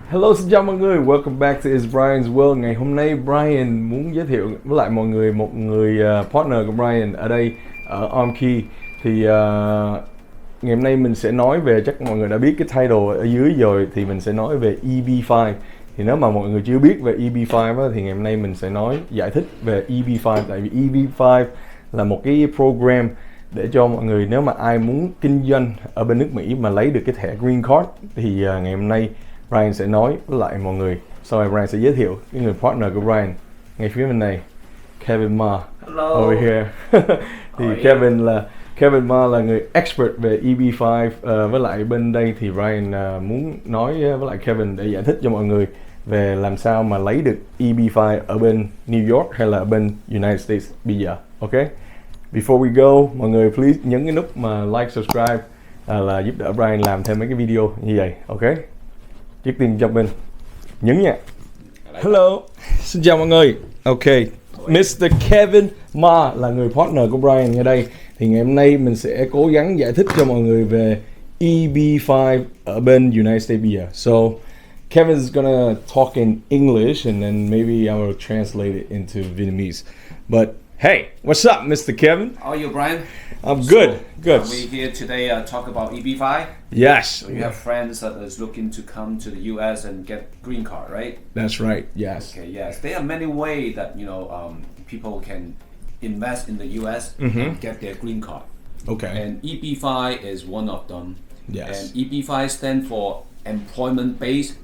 Hello, xin chào mọi người, welcome back to Is Brian's World. Ngày hôm nay Brian muốn giới thiệu với lại mọi người một người partner của Brian ở đây ở Key. Thì ngày hôm nay mình sẽ nói về, chắc mọi người đã biết cái title ở dưới rồi, thì mình sẽ nói về EB5. Thì nếu mà mọi người chưa biết về EB5 á, thì ngày hôm nay mình sẽ giải thích về EB5. Tại vì EB5 là một cái program để cho mọi người, nếu mà ai muốn kinh doanh ở bên nước Mỹ mà lấy được cái thẻ Green Card, thì ngày hôm nay Brian sẽ nói với lại mọi người. Sau này Brian sẽ giới thiệu cái người partner của Brian ngay phía bên này, Kevin Ma. Hello. Over here. Thì Kevin Ma là người expert về EB5. Với lại bên đây thì Brian muốn nói với lại Kevin để giải thích cho mọi người về làm sao mà lấy được EB5 ở bên New York hay là ở bên United States bây giờ. Ok. Before we go, mọi người please nhấn cái nút mà like, subscribe là giúp đỡ Brian làm thêm mấy cái video như vậy. Ok. Trước tiên jump in. Nhấn nha. Hello. Xin chào mọi người. Ok. Mr. Kevin Ma là người partner của Brian ngay đây. Thì ngày hôm nay mình sẽ cố gắng giải thích cho mọi người về EB5 ở bên United States bây giờ. So, Kevin's gonna talk in English and then maybe I will translate it into Vietnamese. But hey, what's up, Mr. Kevin? How are you, Brian? I'm good. Good. We're here today talk about EB5. Yes. So you have friends that is looking to come to the U.S. and get green card, right? That's right. Yes. Okay. Yes. There are many ways that people can invest in the U.S. and get their green card. Okay. And EB5 is one of them. Yes. And EB5 stands for employment-based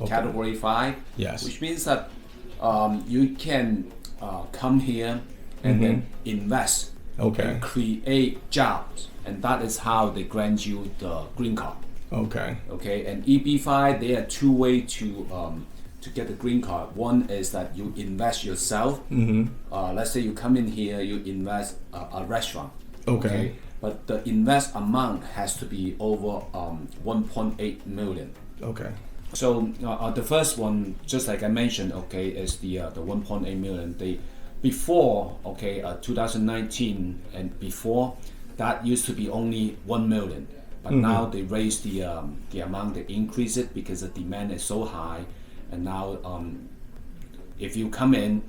category 5. Yes. Which means that you can come here and then invest. Okay. And create jobs, and that is how they grant you the green card. Okay. Okay, and EB5, there are two ways to get the green card. One is that you invest yourself. Let's say you come in here, you invest a restaurant. Okay. But the invest amount has to be over 1.8 million. Okay. So the first one, just like I mentioned, okay, is the 1.8 million. Before 2019 and before, that used to be only 1 million, but now they raised the amount, they increase it because the demand is so high. And now if you come in,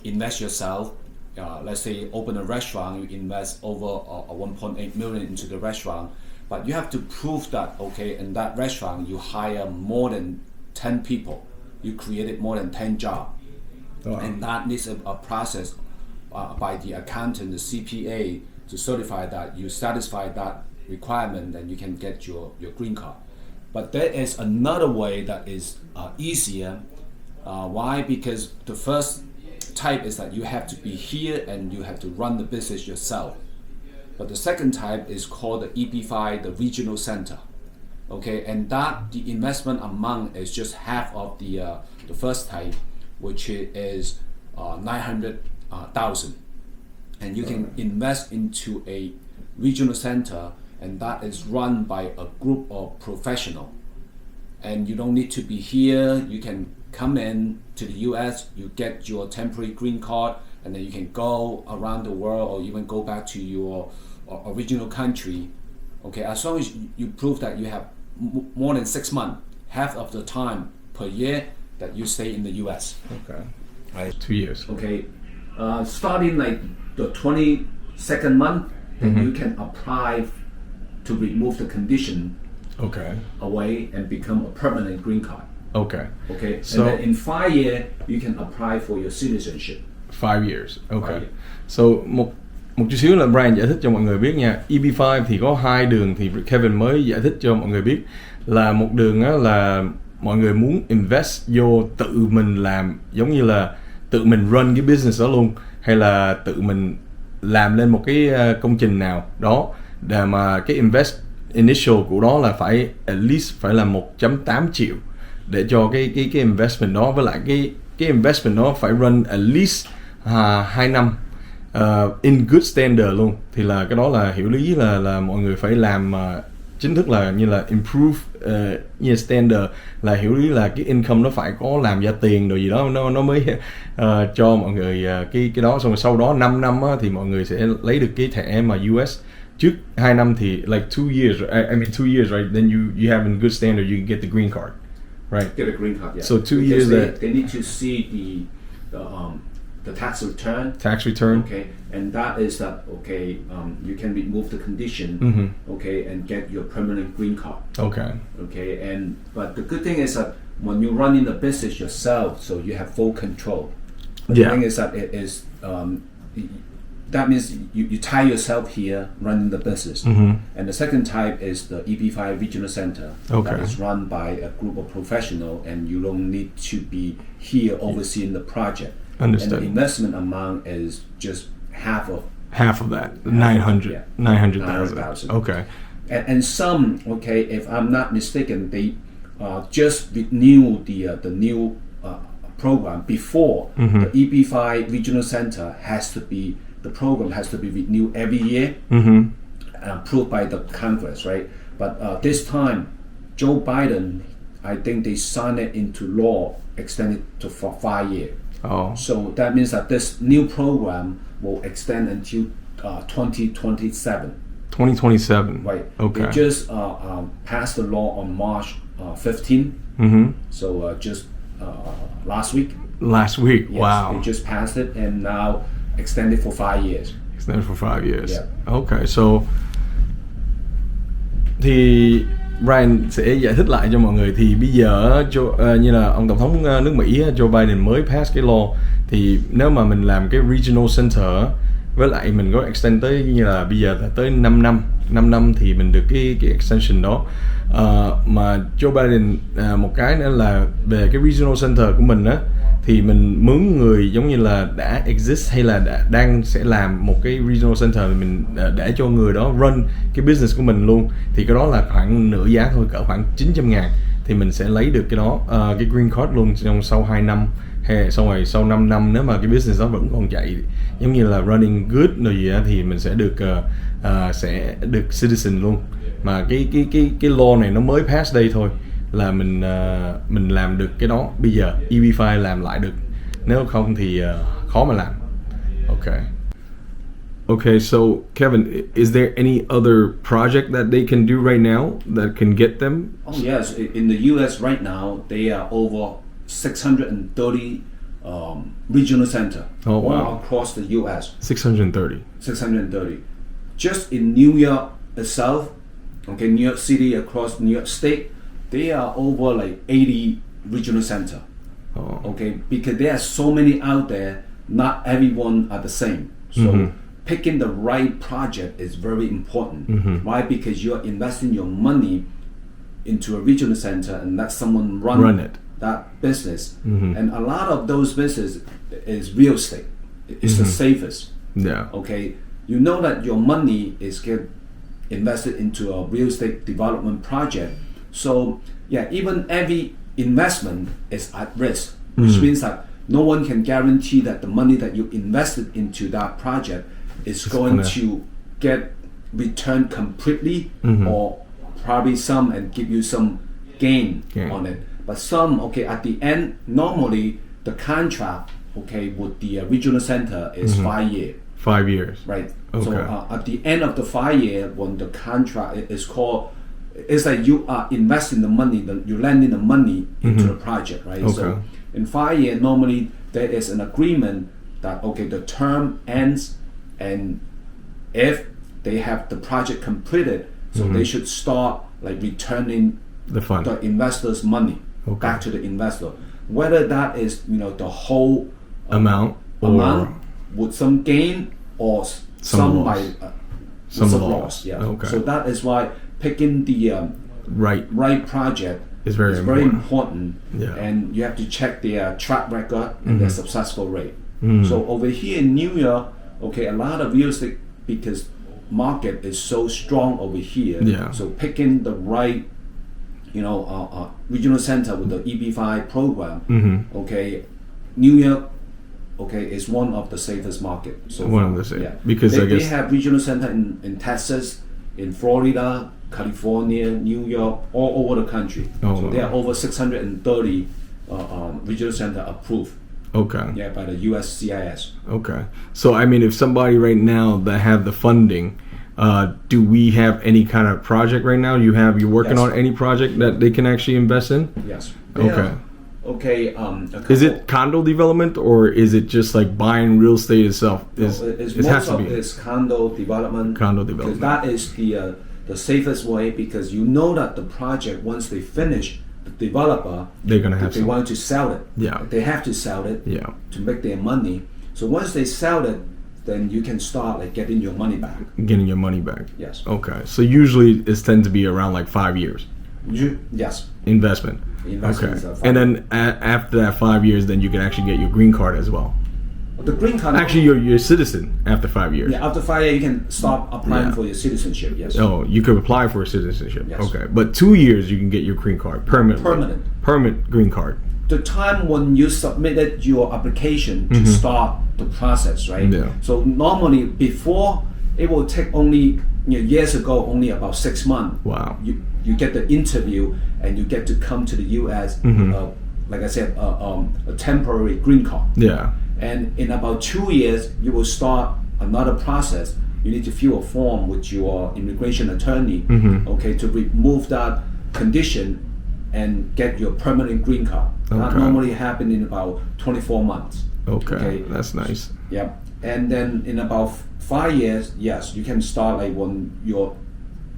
invest yourself, let's say open a restaurant, you invest over 1.8 million into the restaurant, but you have to prove that in that restaurant you hire more than 10 people, you created more than 10 jobs. Wow. And that needs a process by the accountant, the CPA, to certify that you satisfy that requirement, then you can get your green card. But there is another way that is easier. Why? Because the first type is that you have to be here and you have to run the business yourself. But the second type is called the EB5, the regional center. Okay, and that the investment amount is just half of the first type, which is 900,000, and you can invest into a regional center, and that is run by a group of professionals. And you don't need to be here. You can come in to the U.S. You get your temporary green card, and then you can go around the world, or even go back to your original country. Okay, as long as you prove that you have more than 6 months, half of the time per year, that you stay in the U.S. Okay. Right. 2 years. Okay. Starting like the 22nd month, then you can apply to remove the condition away and become a permanent green card. Okay. Okay. So and then in 5 years, you can apply for your citizenship. 5 years. Okay. 5 years. So một chút xíu là Brian giải thích cho mọi người biết nha. EB5 thì có hai đường, thì Kevin mới giải thích cho mọi người biết. Là một đường á là mọi người muốn invest vô tự mình làm, giống như là tự mình run cái business đó luôn, hay là tự mình làm lên một cái công trình nào đó, để mà cái invest initial của đó là phải at least phải là 1.8 triệu để cho cái investment đó, với lại cái investment đó phải run at least 2 năm in good standard luôn. Thì là cái đó là hiểu lý là mọi người phải làm chính thức là như là improve như standard, là hiểu lý là cái income nó phải có làm ra tiền rồi gì đó, nó mới cho mọi người cái đó. Xong rồi sau đó 5 năm á, thì mọi người sẽ lấy được cái thẻ mà US. Trước 2 năm thì like 2 years, I mean 2 years, right? Then you have in good standard, you can get the green card. right? Get a green card, yeah. So 2 Because years they need to see the tax return. tax return. Okay, and that is that you can remove the condition, and get your permanent green card. Okay. Okay, but the good thing is that when you run in the business yourself, so you have full control. But the thing is that it is that means you tie yourself here running the business. And the second type is the EB5 regional center that is run by a group of professionals, and you don't need to be here overseeing the project. Understood. And the investment amount is just half of that, 900,000. Okay. And some, if I'm not mistaken, they just renew the new program before the EB5 regional center the program has to be renewed every year, approved by the Congress, right? But this time, Joe Biden, I think they signed it into law, extended for 5 years. Oh. So that means that this new program will extend until 2027. 2027. Right. Okay. They just passed the law on March 15. So just last week. Last week. Yes, Wow. They just passed it and now extended for 5 years. Extended for 5 years. Yeah. Okay. So thì Brian sẽ giải thích lại cho mọi người. Thì bây giờ như là ông tổng thống nước Mỹ Joe Biden mới pass cái law, thì nếu mà mình làm cái regional center với lại mình có extend tới như là bây giờ là tới 5 năm thì mình được cái extension đó. Mà Joe Biden một cái nữa là về cái regional center của mình á, thì mình mướn người giống như là đã exist hay là đang sẽ làm một cái regional center, thì mình để cho người đó run cái business của mình luôn. Thì cái đó là khoảng nửa giá thôi, cỡ khoảng 900.000 thì mình sẽ lấy được cái đó, cái green card luôn trong sau 2 năm hay xong rồi sau 5 năm nếu mà cái business đó vẫn còn chạy giống như là running good rồi gì đó, thì mình sẽ được citizen luôn. Mà cái law này nó mới pass đây thôi là mình làm được cái đó bây giờ. EB5 làm lại được, nếu không thì khó mà làm. Okay, so Kevin, is there any other project that they can do right now that can get them? Oh yes, in the US right now they are over 630 regional center all across the US. 630. Just in New York itself, New York City, across New York State, they are over like 80 regional center. Because there are so many out there, not everyone are the same. So picking the right project is very important. Why? Because you're investing your money into a regional center and let someone run it. That business. And a lot of those business is real estate. It's the safest. Yeah. Okay, you know that your money is get invested into a real estate development project. So even every investment is at risk, which means that no one can guarantee that the money that you invested into that project is going to get returned completely, or probably some and give you some gain on it. But some, at the end, normally the contract, with the regional center is 5 years. 5 years. Right. Okay. So at the end of the 5 year, when the contract is called, it's like you are investing the money, you're lending the money into the project, right? So in 5 years, normally there is an agreement that the term ends, and if they have the project completed, so they should start like returning the fund, the investor's money back to the investor. Whether that is the whole amount with some gain or some by some loss. Yeah. So that is why picking the right project is very important. Yeah. And you have to check their track record and their successful rate. So over here in New York, a lot of real estate, because market is so strong over here. Yeah. So picking the right regional center with the EB5 program, New York, is one of the safest market. So one of the safest, because they have regional center in Texas, in Florida, California, New York, all over the country. So there are over 630 regional center approved. Yeah, by the USCIS. So I mean, if somebody right now that have the funding, Do we have any kind of project right now? You're working Yes. on any project that they can actually invest in? Yes. Okay. Okay. Is it condo development or is it just like buying real estate itself? It's It has most to of be it's condo development. condo Because development. that is the safest way, because you know that the project, once they finish, the developer, They're gonna have they some. want to sell it. Yeah. They have to sell it Yeah. to make their money. So once they sell it, then you can start like getting your money back. Getting your money back. Yes. Okay. So usually it's tend to be around like 5 years Yes. investment. Investments Okay. are And then after that 5 years, then you can actually get your green card as well. The green card. Actually, you're a citizen after 5 years. Yeah, after 5 years, you can start applying Yeah. for your citizenship. Yes. Oh, you could apply for citizenship. Yes. Okay. But 2 years, you can get your green card permanently. Permanent green card. The time when you submitted your application to start the process, right? Mm-hmm. Yeah. So normally before, it will take only, years ago, only about 6 months. Wow. You get the interview and you get to come to the U.S. Mm-hmm. Like I said, a temporary green card. Yeah. And in about 2 years, you will start another process. You need to fill a form with your immigration attorney, Mm-hmm. okay, to remove that condition and get your permanent green card. That Okay. normally happen in about 24 months. Okay. That's nice. Yeah. And then in about 5 years, yes, you can start like when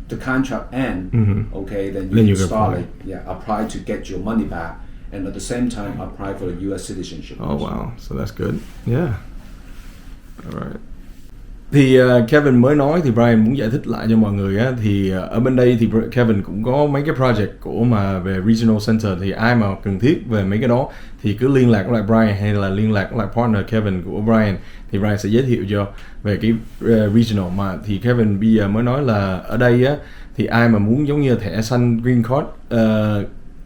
the contract end. Okay, then Then you can can start apply. apply to get your money back, and at the same time apply for the U.S. citizenship. Oh wow, so that's good. Yeah. Alright. Thì Kevin mới nói thì Brian muốn giải thích lại cho mọi người á, thì ở bên đây thì Kevin cũng có mấy cái project của mà về regional center, thì ai mà cần thiết về mấy cái đó thì cứ liên lạc với lại Brian hay là liên lạc với lại partner Kevin của Brian, thì Brian sẽ giới thiệu cho về cái regional mà. Thì Kevin bây giờ mới nói là ở đây á, thì ai mà muốn giống như thẻ xanh green card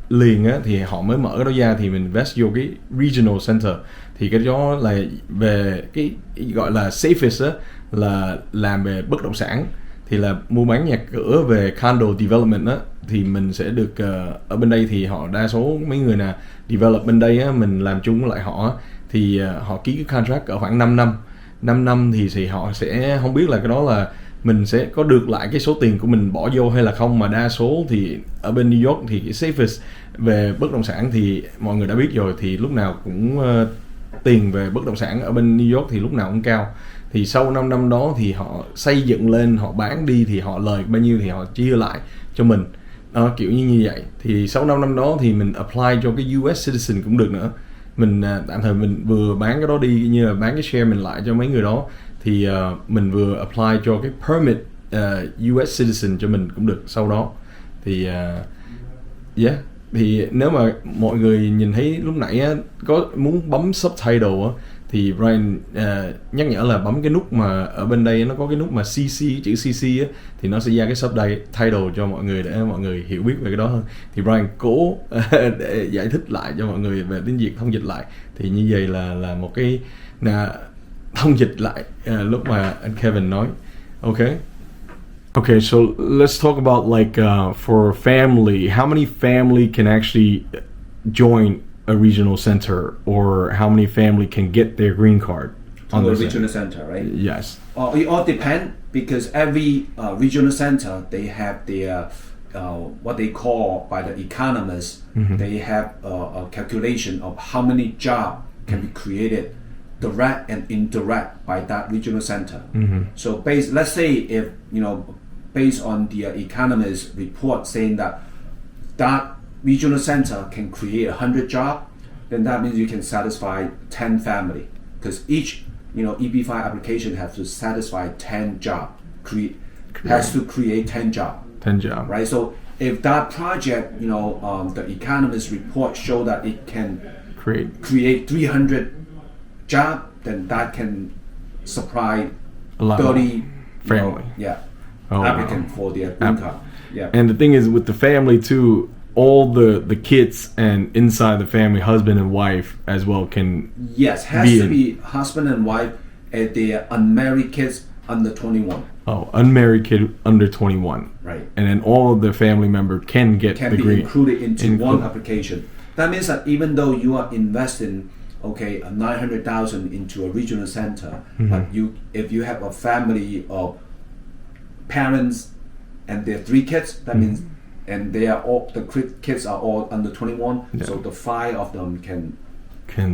liền á, thì họ mới mở cái đó ra thì mình invest vô cái regional center. Thì cái đó là về cái gọi là safest á, là làm về bất động sản, thì là mua bán nhà cửa về condo development á, thì mình sẽ được ở bên đây thì họ đa số mấy người nào develop bên đây á, mình làm chung với lại họ á, thì họ ký cái contract ở khoảng 5 năm. 5 năm thì họ sẽ không biết là cái đó là mình sẽ có được lại cái số tiền của mình bỏ vô hay là không, mà đa số thì ở bên New York thì cái safest về bất động sản thì mọi người đã biết rồi, thì lúc nào cũng tiền về bất động sản ở bên New York thì lúc nào cũng cao. Thì sau 5 năm đó thì họ xây dựng lên, họ bán đi thì họ lời bao nhiêu thì họ chia lại cho mình đó, kiểu như vậy. Thì sau 5 năm đó thì mình apply cho cái US citizen cũng được nữa. Mình tạm thời mình vừa bán cái đó đi, như là bán cái share mình lại cho mấy người đó, thì mình vừa apply cho cái permit US citizen cho mình cũng được sau đó. Thì thì nếu mà mọi người nhìn thấy lúc nãy á, có muốn bấm subtitle á, thì Brian nhắc nhở là bấm cái nút mà ở bên đây nó có cái nút mà CC, chữ CC á, thì nó sẽ ra cái subtitle cho mọi người để mọi người hiểu biết về cái đó hơn. Thì Brian cố để giải thích lại cho mọi người về tiếng Việt, thông dịch lại. Thì như vậy là một cái thông dịch lại lúc mà anh Kevin nói. Okay, so let's talk about like for family, how many family can actually join a regional center, or how many family can get their green card on the regional center, right? Yes. It all depends, because every regional center, they have their what they call by the economists, they have a calculation of how many jobs can be created, direct and indirect, by that regional center. So let's say if based on the economist report saying that regional center can create 100 jobs, then that means you can satisfy 10 family, because each EB5 application has to satisfy 10 jobs, has to create 10 jobs. 10 jobs. Right. So if that project, the economist report show that it can create 300 jobs, then that can supply a lot 30 family. Applicant for their green card. Yeah. And the thing is with the family too, all the kids and inside the family, husband and wife as well can. Yes, has to be husband and wife, and their unmarried kids under 21. Oh, unmarried kid under 21. Right. And then all of the family member can get the green. Can be included into one application. That means that even though you are investing, 900,000 into a regional center, but if you have a family of parents and their 3 kids. That means, and they are all kids are all under 21. Yeah. So the 5 of them can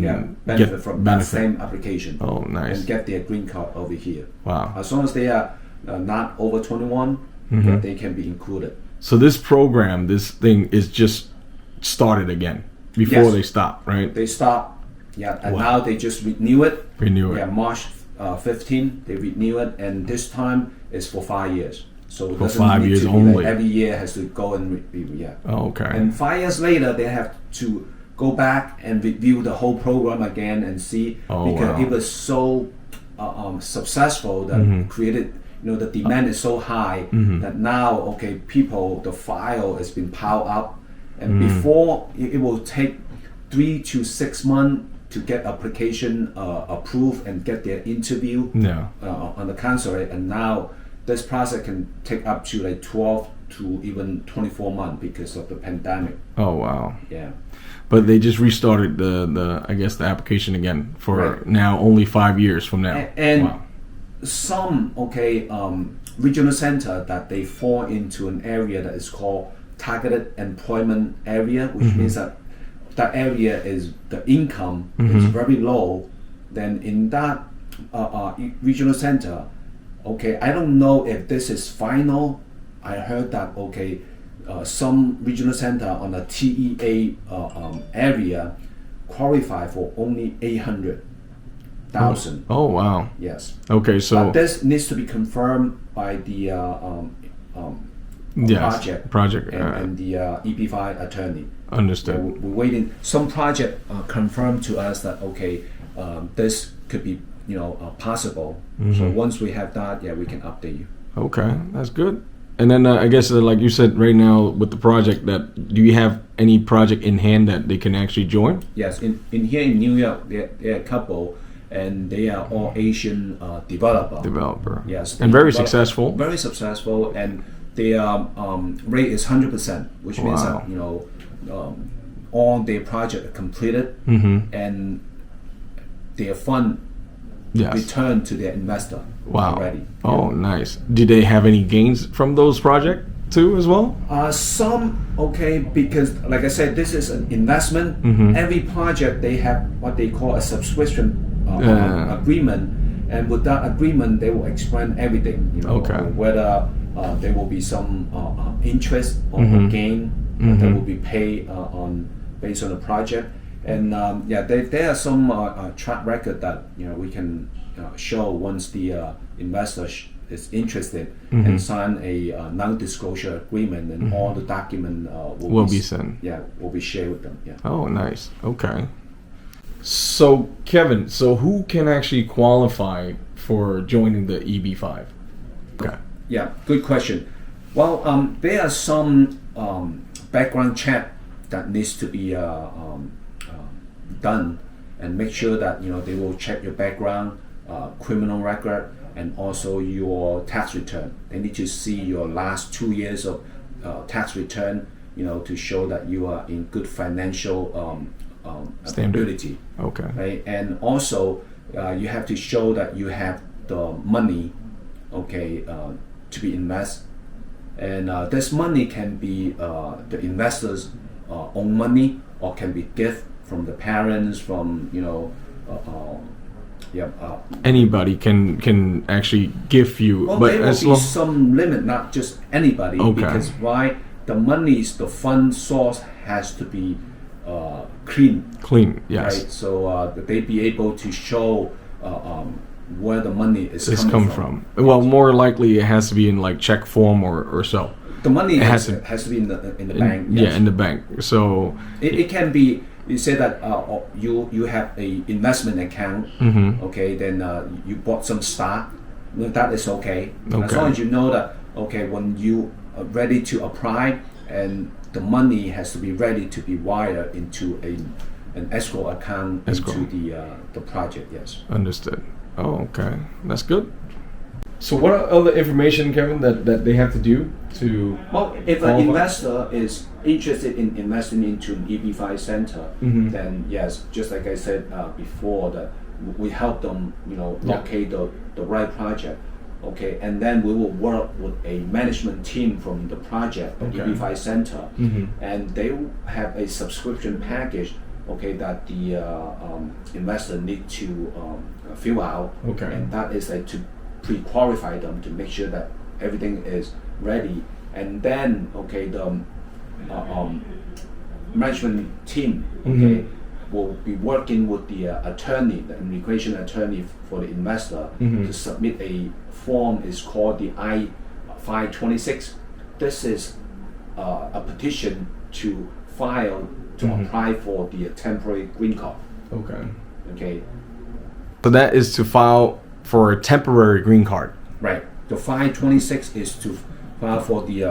get benefit from that same application. Oh, nice. And get their green card over here. Wow. As long as they are not over 21, they can be included. So this program, this thing is just started again before Yes. they stop, right? They start, and now they just renew it. Renew it. March 15, they renew it, and this time is for 5 years. So it For doesn't 5 need years to be only. like every year has to go and review. Oh, okay. And 5 years later, they have to go back and review the whole program again and see, because it was so successful that created, the demand is so high that now, people, the file has been piled up, and before it will take 3 to 6 months to get application approved and get their interview on the consulate, and now this process can take up to like 12 to even 24 months because of the pandemic. Oh, wow. Yeah. But they just restarted the I guess the application again for now only 5 years from now. And some regional center that they fall into an area that is called targeted employment area, which means that that area is the income is very low. Then in that regional center, I don't know if this is final. I heard that some regional center on the TEA area qualify for only 800,000. Oh, wow. Yes. Okay, so but this needs to be confirmed by the project and the EB5 attorney. Understood. So we're waiting. Some project confirmed to us that this could be possible. So once we have that, we can update you. Okay, that's good. And then I guess like you said right now with the project, that do you have any project in hand that they can actually join? Yes, in here in New York, there are a couple, and they are all Asian developer. Yes, and very successful. Very successful, and their rate is 100%, which means that all their project are completed, and their fund return to their investor already. Oh, nice. Do they have any gains from those projects too as well? Some, because like I said, this is an investment. Every project they have what they call a subscription agreement, and with that agreement they will explain everything, whether there will be some interest or gain that will be paid based on the project. And there are some track record that we can show once the investor is interested and sign a non-disclosure agreement, and all the document will be sent. Will be shared with them. Oh, nice. Okay. So Kevin, who can actually qualify for joining the EB5? Okay. Yeah, good question. Well, there are some background check that needs to be done, and make sure that they will check your background, criminal record, and also your tax return. They need to see your last 2 years of tax return, to show that you are in good financial stability. Okay. Right? And also you have to show that you have the money, to be invested. And this money can be the investors' own money, or can be gift from the parents, from anybody can actually give you. Well, but there will be some limit, not just anybody. Because why? The monies, the fund source has to be clean. Clean, yes. Right. So that they be able to show where the money is coming from. Well, more likely it has to be in like check form or so. The money has to be in the bank. Yes. Yeah, in the bank. So it can be. You say that you have a investment account. Then you bought some stock. That is okay. As long as you know that when you are ready to apply, and the money has to be ready to be wired into an escrow account into the project. Yes. Understood. Oh, okay, that's good. So what are other information, Kevin, that they have to do to? Well, if an investor is interested in investing into an EB5 center, then yes, just like I said before, that we help them, locate the right project. Okay, and then we will work with a management team from the project, the EB5 Center, and they will have a subscription package, okay, that the investor need to fill out, and that is like to pre-qualify them to make sure that everything is ready, and then okay, the management team, okay, will be working with the attorney, the immigration attorney for the investor, to submit a form. Is called the I-526. This is a petition to file to apply for the temporary green card. Okay. So that is to file for a temporary green card. Right. The 526 is to file for the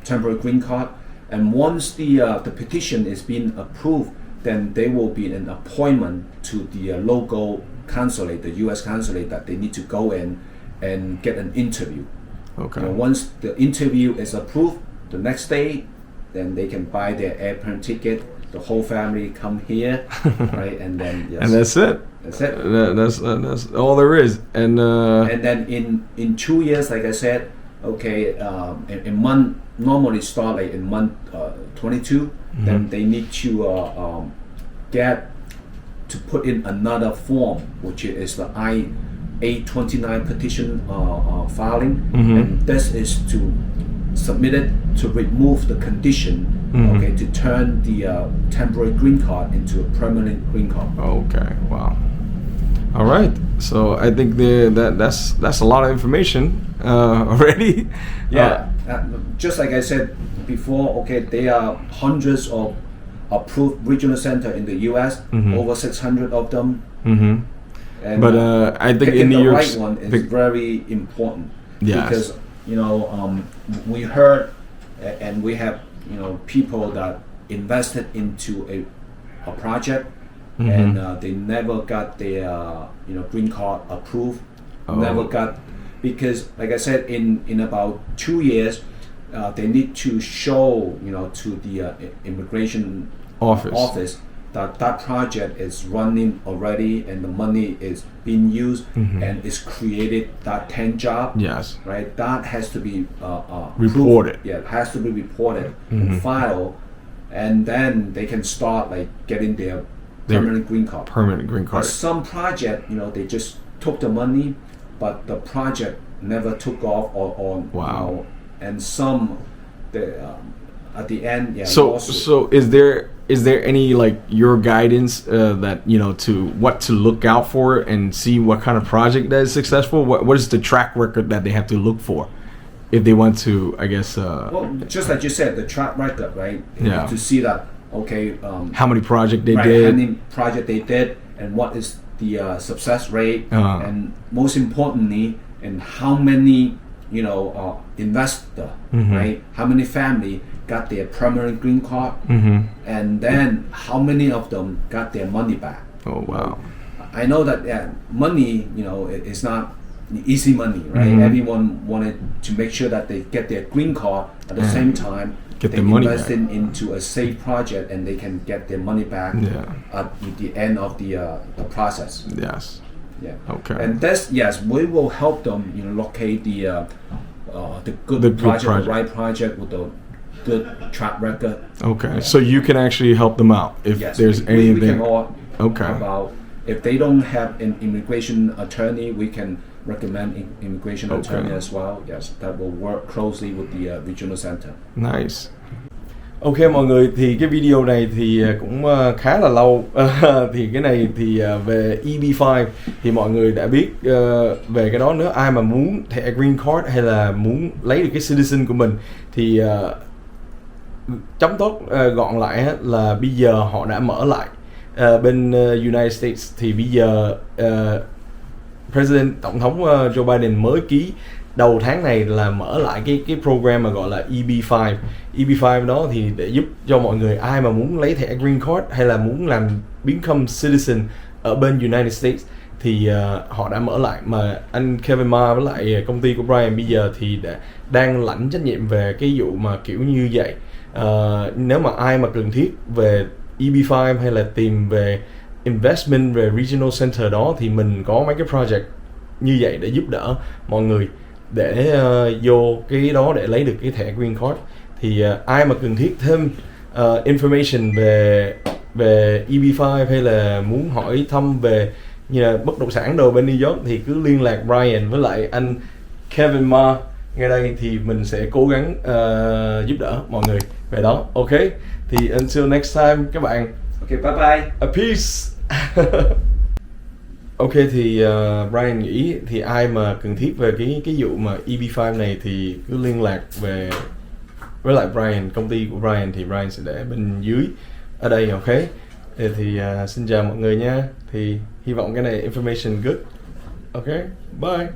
temporary green card, and once the petition is being approved, then there will be an appointment to the local consulate, the U.S. consulate, that they need to go in and get an interview. Once the interview is approved, the next day, then they can buy their airplane ticket. The whole family come here, right? And then and that's it. That's it. That's all there is. And then in 2 years, like I said, okay, a month normally start like in month 22. Then they need to get to put in another form, which is the I-829 petition filing, and this is to submit it to remove the condition, okay, to turn the temporary green card into a permanent green card. Okay, wow. All right, so I think that's a lot of information already. Yeah, just like I said before, okay, there are hundreds of approved regional center in the U.S., over 600 of them. And, but I think picking in New the York, right one is very important, because we heard and we have people that invested into a project, and they never got their green card approved. Never got, because like I said, in about 2 years, they need to show to the immigration office that project is running already, and the money is being used, and it's created that 10 job. Yes. Right. That has to be reported. Yeah, it has to be reported and filed, and then they can start like getting their permanent green card. But some project, they just took the money, but the project never took off, or and some at the end. Yeah. So is there any like your guidance that to what to look out for and see what kind of project that is successful? What is the track record that they have to look for if they want to, I guess? Well, just like you said, the track record, right? Yeah. To see that, okay. How many projects they right, did? How many project they did, and what is the success rate, and most importantly, and how many investor, right? How many family got their permanent green card, and then how many of them got their money back. Oh wow! I know that money, it's not easy money, right? Everyone wanted to make sure that they get their green card at the same time. Get they their money invest back. into a safe project, and they can get their money back at the end of the process. Yes. Yeah. Okay. And this, yes, we will help them, locate the good project, the right project with the good track record. Okay. So you can actually help them out if there's anything. We can all okay. About if they don't have an immigration attorney, we can recommend immigration attorney as well. Yes, that will work closely with the regional center. Nice. Ok mọi người, thì cái video này thì cũng khá là lâu. Thì cái này thì về EB5 thì mọi người đã biết về cái đó. Nếu ai mà muốn thẻ green card hay là muốn lấy được cái citizen của mình thì chấm tốt gọn lại là bây giờ họ đã mở lại bên United States. Thì bây giờ Tổng thống Joe Biden mới ký đầu tháng này là mở lại cái program mà gọi là EB5. EB5 đó thì để giúp cho mọi người ai mà muốn lấy thẻ green card hay là muốn become citizen ở bên United States thì họ đã mở lại. Mà anh Kevin Ma với lại công ty của Brian bây giờ thì đang lãnh trách nhiệm về cái vụ mà kiểu như vậy. Nếu mà ai mà cần thiết về EB5 hay là tìm về investment về regional center đó thì mình có mấy cái project như vậy để giúp đỡ mọi người để vô cái đó để lấy được cái thẻ green card. Thì ai mà cần thiết thêm information về EB5 hay là muốn hỏi thăm về như là bất động sản đồ bên New York thì cứ liên lạc Brian với lại anh Kevin Ma ngay đây, thì mình sẽ cố gắng giúp đỡ mọi người về đó. Ok, thì until next time các bạn. Ok, bye bye. Peace. Ok, thì Brian nghĩ thì ai mà cần thiết về cái vụ mà EB5 này thì cứ liên lạc về với lại Brian, công ty của Brian thì Brian sẽ để bên dưới ở đây. Ok, thì xin chào mọi người nha, thì hy vọng cái này information good. Ok, bye.